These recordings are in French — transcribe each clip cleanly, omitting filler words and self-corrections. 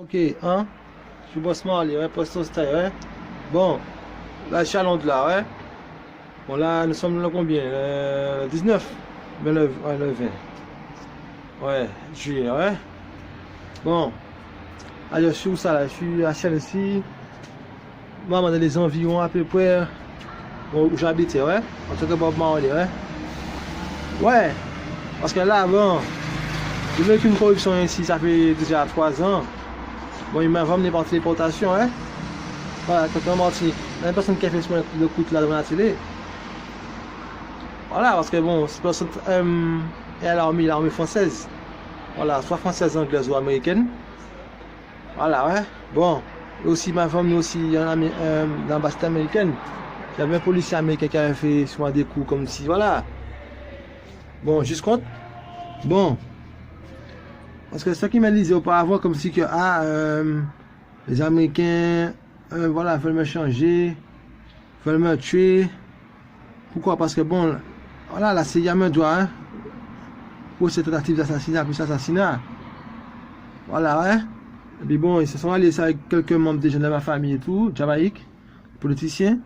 Ok, hein? Je suis bossement aller, ouais, poste style, ouais. Bon, là, je suis à Londres, là, ouais. Bon, là, nous sommes le combien? Le 19? Ben, ouais, le 20. Ouais, juillet, ouais. Bon, allez, je suis où ça, là? Je suis à Chelsea. Moi, dans les environs à peu près, bon, où j'habite, ouais. En tout cas, Bob Marley, ouais. Ouais, parce que là, bon, j'ai vécu une corruption ici, ça fait déjà 3 ans. Bon, il m'a ramené par téléportation, hein. Voilà, quand en Martinique, il y a une personne qui a fait ce de coûte là devant la télé. Voilà, parce que bon, cette personne est à l'armée française. Voilà, soit française, anglaise ou américaine. Voilà, ouais. Bon, et aussi ma femme, aussi, il y en a dans l'ambassade américaine. Il y avait un policier américain qui avait fait souvent des coups comme si, voilà. Bon, juste compte. Bon. Parce que ce qui m'a dit auparavant, comme si que, les Américains, voilà, veulent me changer, veulent me tuer. Pourquoi? Parce que bon, voilà, la CIA me doit, hein, pour cette tentative d'assassinat, plus assassinat. Voilà, hein. Et puis bon, ils se sont allés avec quelques membres déjà de ma famille et tout, Jamaïque, politiciens.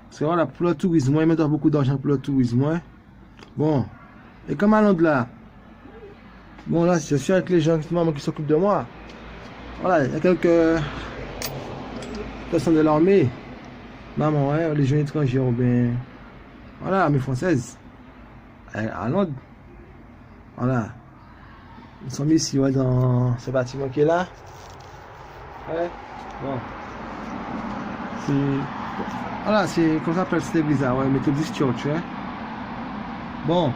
Parce que voilà, pour le tourisme, ils me donnent beaucoup d'argent pour le tourisme, ouais. Bon, et comme à Londres là, bon là, je suis avec les gens qui s'occupent de moi. Voilà, il y a quelques personnes de l'armée. Maman, ouais, les gens étrangers, ben, voilà, l'armée française. À Londres. Voilà. Ils sont mis ici, ouais, dans ce bâtiment qui est là. Ouais. Bon. C'est. Voilà, c'est comme ça s'appelle cette église là, ouais, Methodist Church, ouais. Bon.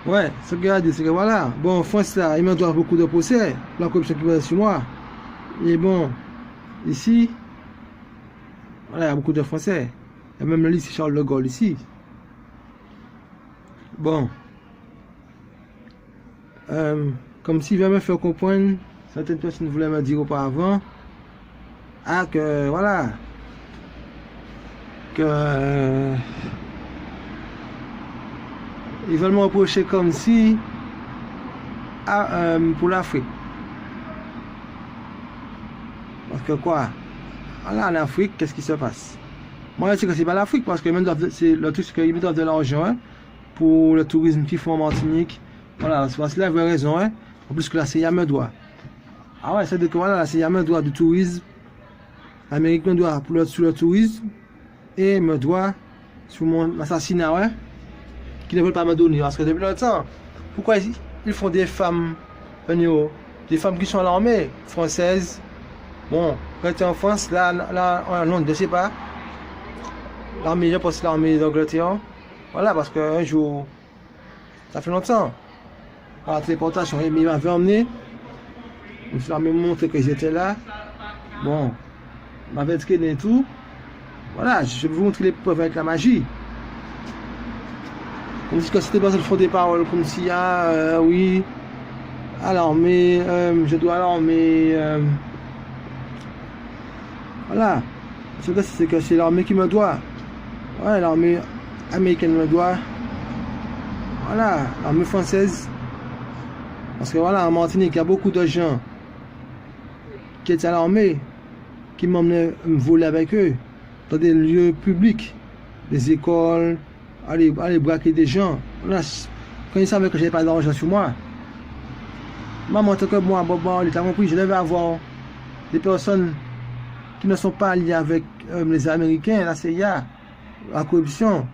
Ouais, ce que j'ai dit, c'est que voilà. Bon, en France là, ils me doivent beaucoup de procès. La corruption qui va sur moi. Et bon, ici, voilà, il y a beaucoup de Français. Il y a même le lycée Charles de Gaulle ici. Bon. Comme s'il veut me faire comprendre, certaines personnes voulaient me dire auparavant, que voilà, que ils veulent me reprocher comme si, pour l'Afrique. Parce que quoi, voilà, en Afrique, qu'est-ce qui se passe? Moi, je sais que c'est pas l'Afrique, parce que même c'est le truc, c'est qu'ils me donnent de l'argent, hein, pour le tourisme qu'ils font en Martinique. Voilà, c'est parce que là, vous avez raison, hein. En plus que la CIA me doit. Ah ouais, c'est de que voilà, la CIA me doit du tourisme. L'Amérique me doit sur le tourisme. Et me doit sur mon assassinat, ouais. Qui ne veulent pas me donner. Parce que depuis longtemps, pourquoi ils font des femmes, des femmes qui sont à l'armée française. Bon, quand tu es en France, là, en Londres, je sais pas. L'armée, je pense l'armée d'Angleterre. Voilà, parce qu'un jour, ça fait longtemps. Par la téléportation, il m'avait emmené. Il m'a montré que j'étais là. Bon, il m'avait traîné et tout. Voilà, je vais vous montrer les preuves avec la magie. Comme si c'était pas font des paroles comme si, oui, à l'armée, je dois à l'armée. Voilà. C'est que c'est l'armée qui me doit. Ouais, l'armée américaine me doit. Voilà, l'armée française. Parce que voilà, en Martinique, il y a beaucoup de gens qui étaient à l'armée, qui m'emmenaient me voler avec eux, dans des lieux publics, des écoles, aller braquer des gens. Voilà, quand ils savaient que je n'avais pas d'argent sur moi, maman, en tant que moi, Bob, il t'a compris, je devais avoir des personnes qui ne sont pas liées avec les Américains, la CIA, la corruption.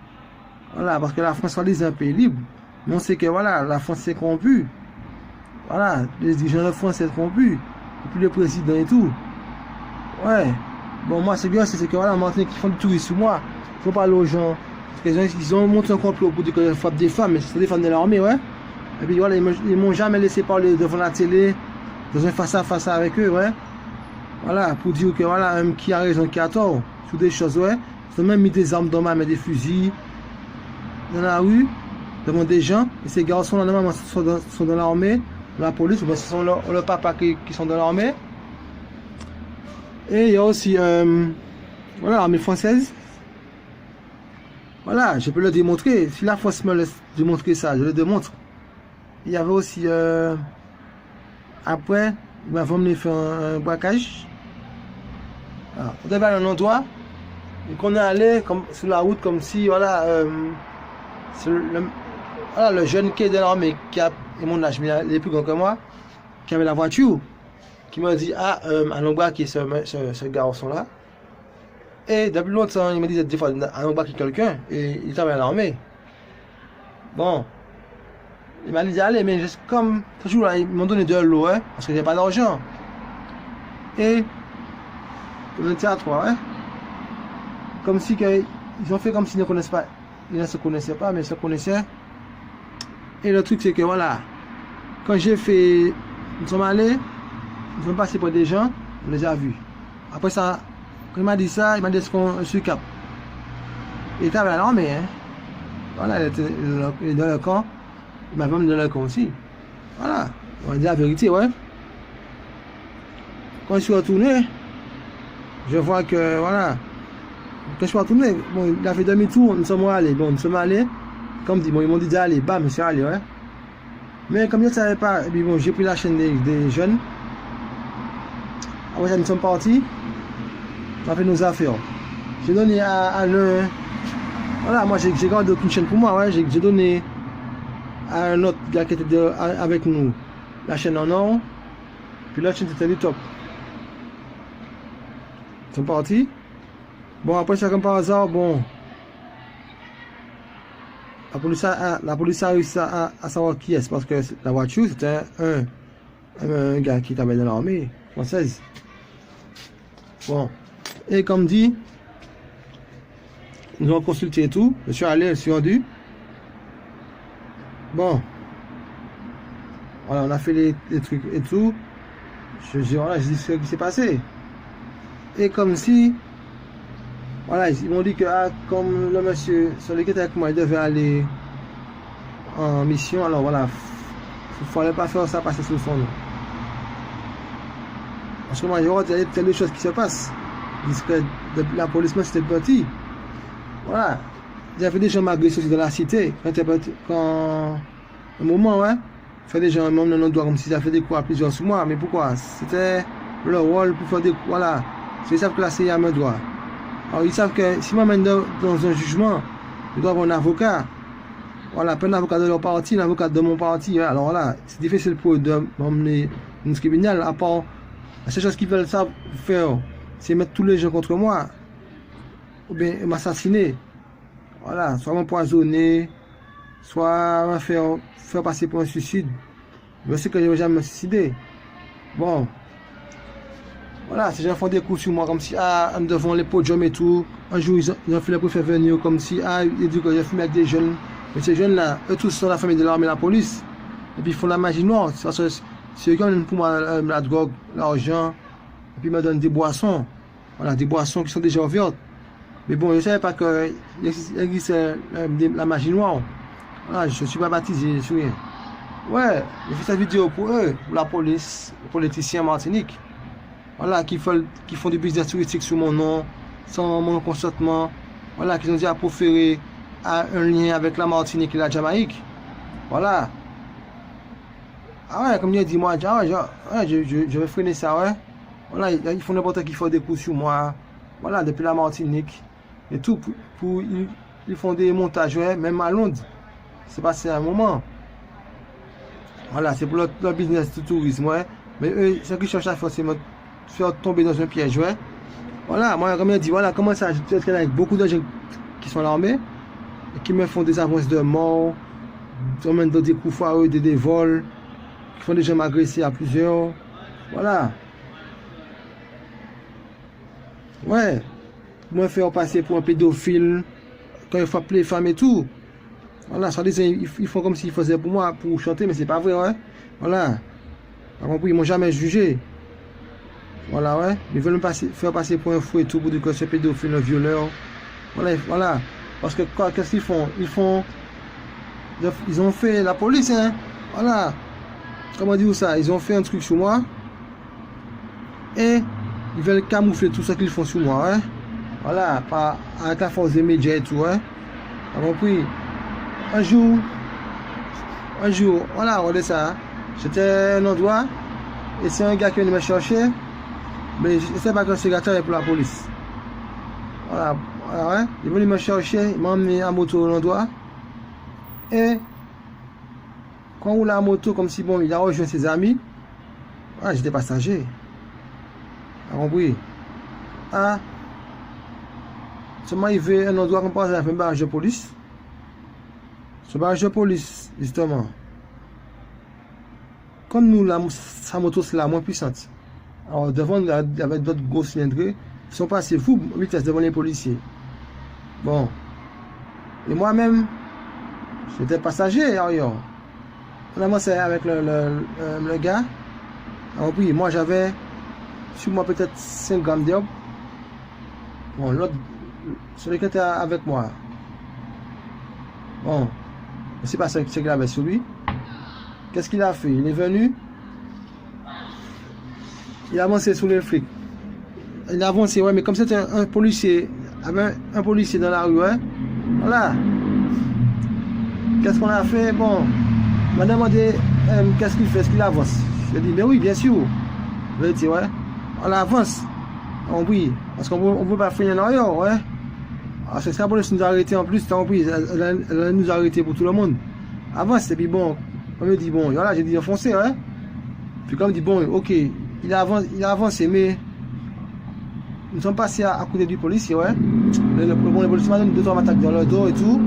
Voilà, parce que la France est un pays libre. Mais on sait que voilà, la France est corrompue. Voilà, les dirigeants de France sont corrompus. Et puis le président et tout. Ouais. Bon, moi, c'est bien, c'est que voilà, maintenant qu'ils font du tourisme sur moi, il faut parler aux gens. Parce qu'ils ont monté un complot pour dire que je frappe des femmes, mais c'est des femmes de l'armée, ouais. Et puis voilà, ils m'ont jamais laissé parler devant la télé, dans un face-à-face avec eux, ouais. Voilà, pour dire que voilà, qui a raison, qui a tort, sur des choses, ouais. Ils ont même mis des armes dans ma main, des fusils, dans la rue, devant des gens. Et ces garçons là, normalement, sont dans l'armée, dans la police, ou bien ce sont le papa qui sont dans l'armée. Et il y a aussi, voilà, l'armée française. Voilà, je peux le démontrer. Si la France me laisse démontrer ça, je le démontre. Il y avait aussi Après, il m'a emmené faire un braquage. On était à un endroit, et qu'on est allé comme, sur la route comme si, voilà, voilà, le jeune qui est de l'armée, qui a mon âge, mais il est plus grand que moi, qui avait la voiture, qui m'a dit, allons braquer ce garçon-là. Et depuis longtemps, il m'a dit des fois, allons braquer quelqu'un, et il travaille à l'armée. Bon, il m'a dit, allez, mais juste comme, toujours, ils m'ont donné de l'eau, hein, parce que j'ai pas d'argent. Et, on était à trois, hein, comme si ils ont fait comme s'ils ne connaissent pas, ils ne se connaissaient pas, mais ils se connaissaient. Et le truc, c'est que voilà, quand j'ai fait, nous sommes allés, nous sommes passés pour des gens, on les a vus. Après ça, quand il m'a dit ça, il m'a dit ce qu'on suit cap. Il était à l'armée, hein. Voilà, il était dans le camp. Il m'a même dans le camp aussi. Voilà, on va dire la vérité, ouais. Quand je suis retourné, je vois que, voilà, quand je suis retourné, bon, il a fait demi-tour, nous sommes allés. Bon, nous sommes allés, comme dit, bon, ils m'ont dit d'aller, bam, je suis allé, ouais. Mais comme je ne savais pas, et puis bon, j'ai pris la chaîne des jeunes. Après ça, nous sommes partis. On a fait nos affaires. J'ai donné à l'un. Voilà, moi j'ai gardé aucune chaîne pour moi, ouais. J'ai donné à un autre gars qui était avec nous la chaîne en or. Puis la chaîne était du top. Ils sont partis. Bon, après ça, comme par hasard, bon. La police a réussi à savoir qui est, parce que la voiture, c'était un gars qui travaillait dans l'armée française. Bon. Et comme dit, nous avons consulté et tout. Je suis allé, je suis rendu. Bon. Voilà, on a fait les trucs et tout. Voilà, je dis ce qui s'est passé. Et comme si, voilà, ils m'ont dit que comme le monsieur sur lequel était avec moi, il devait aller en mission. Alors voilà, il ne fallait pas faire ça passer sous son nom. Parce que moi, il y aura telle chose qui se passe. Parce que la police, moi, c'était petit. Voilà. J'avais des gens m'agresser aussi dans la cité. Quand un moment, ouais. Fait des gens, même dans nos doigts, comme si ça fait des coups à plusieurs sous moi. Mais pourquoi? C'était leur rôle pour faire des coups. Voilà. Ils savent que la CIA me doit. Alors, ils savent que si moi, dans un jugement, je dois avoir un avocat. Voilà, pas un avocat de leur parti, un avocat de mon parti. Ouais. Alors voilà, c'est difficile pour eux de m'emmener une criminelle. À part, la seule chose qu'ils veulent faire, c'est mettre tous les gens contre moi, ou bien m'assassiner. Voilà, soit m'empoisonner, soit me faire passer pour un suicide. Je sais que je ne vais jamais me suicider. Bon, voilà, ces gens font des coups sur moi comme si, devant les podiums et tout. Un jour, ils ont fait pour faire venir comme si, ils disent que j'ai fumé avec des jeunes. Mais ces jeunes-là, eux tous sont la famille de l'armée et la police. Et puis ils font la magie noire. C'est eux qui ont pour moi la drogue, l'argent. Et puis ils me donnent des boissons. Voilà, des boissons qui sont déjà ouvertes. Mais bon, je ne savais pas qu'il existait la magie noire. Voilà, je ne suis pas baptisé, je suis rien. Ouais, j'ai fait cette vidéo pour eux, pour la police, les politiciens en Martinique. Voilà, qui font du business touristique sur mon nom, sans mon consentement. Voilà, qui ont dit à proférer un lien avec la Martinique et la Jamaïque. Voilà. Ah ouais, comme il a dit, moi, je vais freiner ça, ouais. Voilà, ils font n'importe qui font des coups sur moi. Voilà, depuis la Martinique. Et tout, ils font des montages, ouais, même à Londres. C'est passé un moment. Voilà, c'est pour leur business de tourisme, ouais. Mais eux, ce qu'ils cherchent à faire, c'est me faire tomber dans un piège, ouais. Voilà, moi, comme il a dit, voilà, comment ça, je suis avec beaucoup de gens qui sont à l'armée, et qui me font des avances de mort, qui emmènent dans des coups foireux, des vols, qui font des gens m'agresser à plusieurs. Voilà. Ouais, me faire passer pour un pédophile, quand il faut appeler les femmes et tout. Voilà, ça disait, ils font comme s'ils faisaient pour moi, pour chanter, mais c'est pas vrai, ouais. Voilà. Par contre, ils m'ont jamais jugé. Voilà, ouais. Ils veulent me faire passer pour un fou et tout, pour dire que c'est pédophile, un violeur. Voilà, voilà. Parce que quoi, qu'est-ce qu'ils font? Ils ont fait la police, hein. Voilà. Comment dire ça? Ils ont fait un truc sur moi. Et ils veulent camoufler tout ce qu'ils font sur moi, hein. Voilà, avec la force des médias et tout, hein. T'as compris? Un jour, voilà, regardez ça. J'étais à un endroit, Et c'est un gars qui vient me chercher. Mais je ne sais pas que ce gars est pour la police. Voilà, voilà ouais. Il est venu me chercher, il m'a emmené en moto au l'endroit. Et quand on roule à moto, comme si bon, il a rejoint ses amis. Voilà, j'étais passager. T'as compris? Ah. Seulement il veut un endroit qu'on passe à un barrage de police. Ce barrage de police, justement. Comme nous, sa moto, c'est la moins puissante. Alors, devant, il y avait d'autres gros cylindrés. Ils sont passés fous, vitesse devant les policiers. Bon. Et moi-même, j'étais passager, ailleurs. On avançait avec le gars. Alors, puis, moi, j'avais sur moi peut-être 5 grammes d'herbe. Bon, l'autre, celui qui était avec moi. Bon, je ne sais pas ce qu'il avait sur lui. Qu'est-ce qu'il a fait? Il est venu. Il a avancé sous les flics. Il a avancé, ouais, mais comme c'était un policier, un policier dans la rue, ouais. Voilà. Qu'est-ce qu'on a fait? Bon, il m'a demandé qu'est-ce qu'il fait, est-ce qu'il avance? Je lui ai dit, mais oui, bien sûr. Je lui ai dit, ouais, on avance. Oui, parce qu'on ne peut pas finir en arrière, ouais. Alors, c'est ça, la police nous a arrêté en plus, elle nous a arrêté pour tout le monde. Avance, et puis bon, on me dit, bon, voilà, j'ai dit enfoncé, ouais. Puis comme il dit, bon, ok, il a avancé, mais nous sommes passés à côté du policier, ouais. Le policier m'a donné 2-3 attaques dans le dos et tout.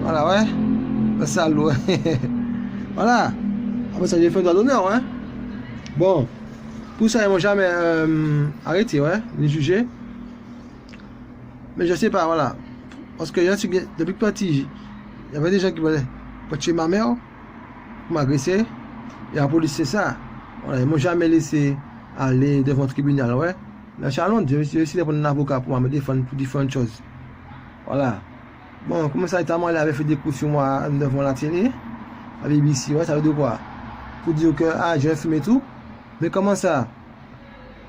Voilà, ouais. Le salaud, ouais. Voilà. Après ça, j'ai fait un doigt d'honneur, ouais. Bon. Pour ça, ils m'ont jamais arrêté, ouais. Ni jugé. Mais je sais pas, voilà. Parce que depuis petit, il y avait des gens qui voulaient tuer ma mère, m'agresser. Et la police, c'est ça. Voilà, ils m'ont jamais laissé aller devant le tribunal, ouais. Dans Charlotte, j'ai décidé de prendre un avocat pour me défendre pour différentes choses. Voilà. Bon, comme ça, notamment, il avait fait des coups sur moi devant la télé, à BBC, ouais, ça veut dire quoi? Pour dire que, ah, j'ai filmé tout. Mais comment ça?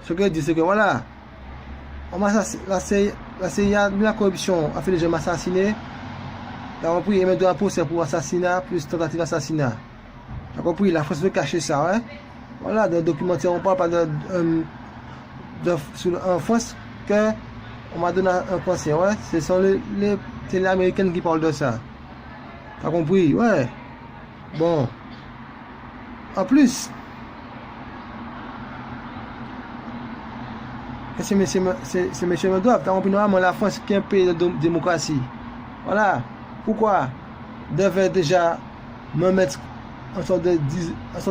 Ce que je dis, c'est que voilà, la CIA de la corruption a fait les gens m'assassiner. Il a compris, il met un procès pour assassinat plus tentative d'assassinat. Il a compris, la France veut cacher ça, ouais. Voilà, dans le documentaire, on parle pas en France que on m'a donné un conseil, ouais. Ce sont les télé américaines qui parlent de ça. T'as compris? Ouais. Bon. En plus, ces messieurs me doivent. T'as compris? Normalement, la France qui est un pays de démocratie. Voilà. Pourquoi devait déjà me mettre en sorte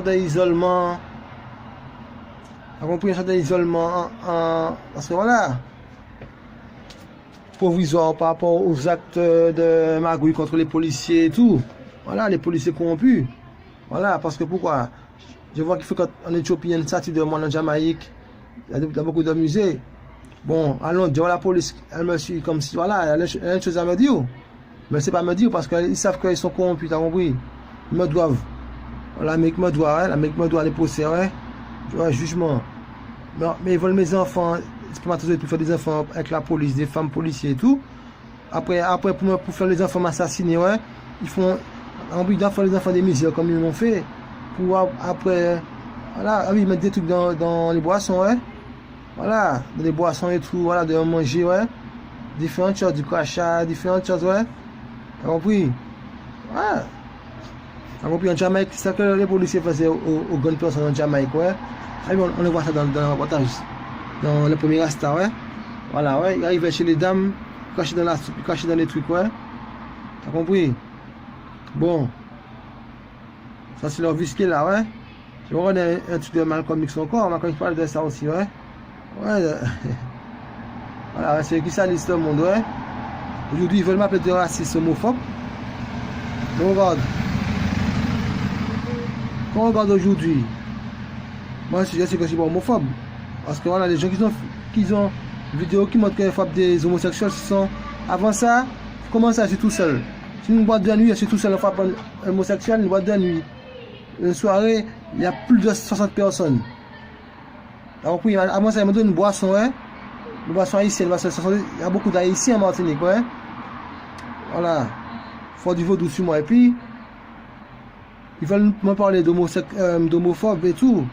d'isolement? T'as compris? En sorte d'isolement parce que voilà, provisoire par rapport aux actes de magouille contre les policiers et tout. Voilà, les policiers corrompus. Voilà, parce que pourquoi? Je vois qu'il faut qu'en Éthiopie, il y a une statue de moi en Jamaïque. Il y a beaucoup de musées. Bon, à Londres, la police, elle me suit comme si, voilà, elle a une chose à me dire. Mais c'est pas à me dire parce qu'ils savent qu'ils sont corrompus, t'as compris? Ils me doivent. L'Amérique me doit, hein? L'Amérique me doit les procès, ouais. Je vois, jugement. Mais ils veulent mes enfants, spermatozoïdes pour faire des enfants avec la police, des femmes policiers et tout. Après pour faire les enfants assassinés, ouais, ils font, en but d'en faire les enfants des misères comme ils l'ont fait. Pour après, voilà, ah oui, ils mettent des trucs dans les boissons, ouais. Voilà, dans les boissons et tout, voilà, de manger, ouais. Différentes choses, du crachat, différentes choses, ouais. T'as compris? Ouais. T'as compris? En Jamaïque, c'est ça que les policiers faisaient aux grandes personnes en Jamaïque, ouais. Ah oui, on le voit ça dans le reportage. Dans le premier Rasta, ouais. Voilà, ouais. Ils arrivaient chez les dames, cachés dans la soupe, cachés dans les trucs, ouais. T'as compris? Bon. Ça, c'est leur visqué là, ouais. Je vois un truc de Malcolm X encore, Malcolm X parle de ça aussi, ouais. Ouais. Voilà, c'est qui ça l'histoire du monde, ouais. Aujourd'hui, ils veulent m'appeler de raciste homophobe. Mais regarde. Quand on regarde aujourd'hui, moi je sais que je suis pas homophobe. Parce que voilà, les gens qui ont une vidéo qui montrent qu'ils frappent des homosexuels, sont avant ça, comment ça, je suis tout seul. Si une boîte de nuit, je suis tout seul, on frappe un homosexuel, une boîte de nuit. Une soirée, il y a plus de 60 personnes. Alors puis, avant ça, ils me donnent une boisson, ouais. Une boisson haïtienne, parce qu'il y a beaucoup d'haïtiens en Martinique, ouais. Voilà. Faut du vaudou sur moi. Et puis, ils veulent me parler d'homophobes et tout.